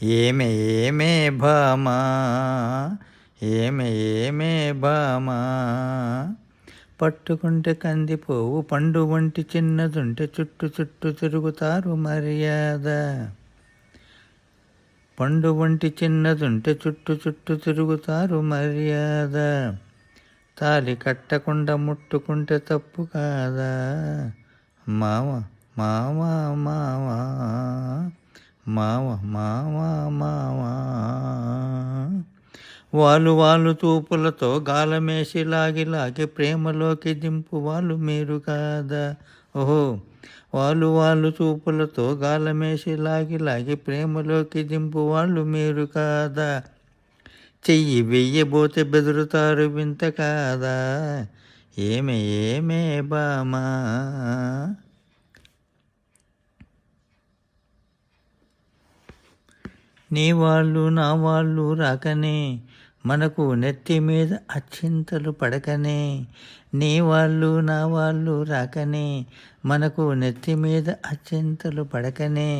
ఏమే ఏమే భామా ఏమే ఏమే భామా పట్టుకుంటే కందిపోవు పండు వంటి చిన్నదుంటే చుట్టు చుట్టూ తిరుగుతారు మర్యాద పండు వంటి చిన్నదుంటే చుట్టు చుట్టూ తిరుగుతారు మర్యాద తాలి కట్టకుండా ముట్టుకుంటే తప్పు కాదా మావ మావ మావ మావ మావ మావ వాళ్ళు తూపులతో గాలమేసి లాగి లాగి ప్రేమలోకి దింపు వాళ్ళు మీరు కాదా ఓహో వాళ్ళు చూపులతో గాలమేసి లాగి లాగి ప్రేమలోకి దింపు వాళ్ళు మీరు కాదా చెయ్యి వెయ్యబోతే బెదురుతారు వింత కాదా ఏమే ఏమే బామా నీ వాళ్ళు నా వాళ్ళు రాకనే మనకు నెత్తి మీద అచ్చింతలు పడకనే నీ వాళ్ళు నా వాళ్ళు రాకనే మనకు నెత్తి మీద అచ్చింతలు పడకనే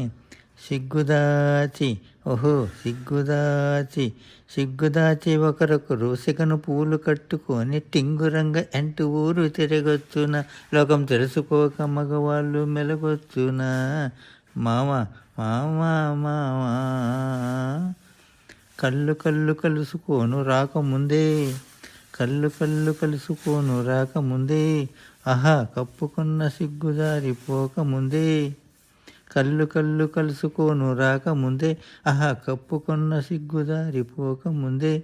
సిగ్గుదాచి ఓహో సిగ్గుదాచి ఒకరొకరు సిగను పూలు కట్టుకొని టింగురంగ ఎంటు ఊరు తిరగొచ్చున లోకం తెలుసుకోక మగవాళ్ళు మెలగొచ్చున మామ మామా మామా కళ్ళు కలుసుకోను రాకముందే కలుసుకోను రాకముందే ఆహా కప్పుకున్న సిగ్గుదారిపోకముందే కళ్ళు కలుసుకోను రాకముందే ఆహా కప్పుకున్న సిగ్గుదారిపోకముందే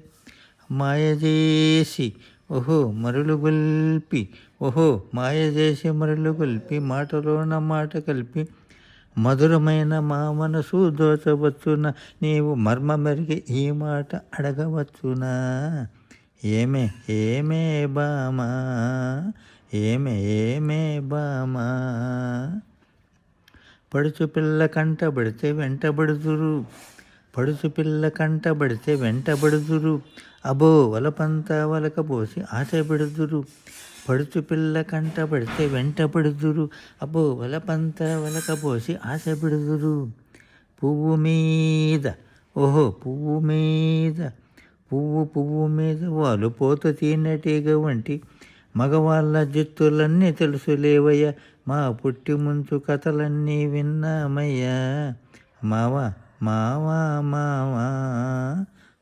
మాయజేసి ఓహో మరులు గొల్పి ఓహో మాయజేసి మరులు గొల్పి మాటలోన మాట కలిపి మధురమైన మా మనసు దోచవచ్చున నీవు మర్మమెరిగి ఈ మాట అడగవచ్చునా ఏమే ఏమే బామా ఏమే ఏమే బామా పడుచు పిల్ల కంటబడితే వెంటబడుదురు అబో వలపంతా వలకబోసి ఆశ పెడుదురు పడుచు పిల్ల కంటబడితే వెంటబడుదురు అబ్బో వలపంత వలకబోసి ఆశ పెడుదురు పువ్వు మీద ఓహో పువ్వు మీద వాళ్ళు పోత తీనటీగ వంటి మగవాళ్ళ జిత్తులన్నీ తెలుసులేవయ్య మా పుట్టి ముంచు కథలన్నీ విన్నామయ్యా మావా మావా మావా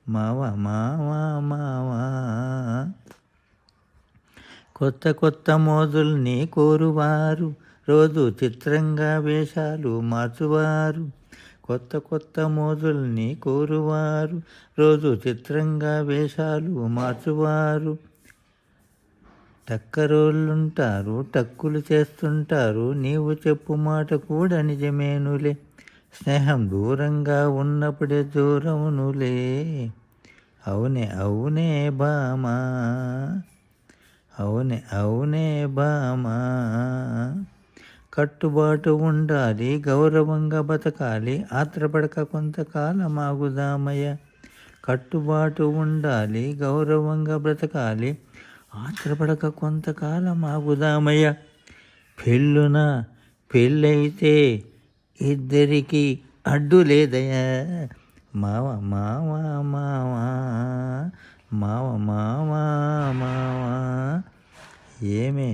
మావా మావా మావా కొత్త మోజుల్ని కోరువారు రోజు చిత్రంగా వేషాలు మార్చువారు కొత్త మోజుల్ని కోరువారు రోజు చిత్రంగా వేషాలు మార్చువారు టక్కరోళ్ళుంటారు టక్కులు చేస్తుంటారు నీవు చెప్పు మాట కూడా నిజమేనులే స్నేహం దూరంగా ఉన్నప్పుడే దూరమునులే అవునే బామా అవునే బామా కట్టుబాటు ఉండాలి గౌరవంగా బతకాలి ఆత్రపడక కొంతకాలం ఆగుదామయ్య కట్టుబాటు ఉండాలి గౌరవంగా బ్రతకాలి ఆత్రపడక కొంతకాలం ఆగుదామయ్య పెళ్ళైతే ఇద్దరికి అడ్డు లేదయ్యా మావ మావా మావా మావ మావా మావా ఏమే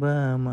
బామా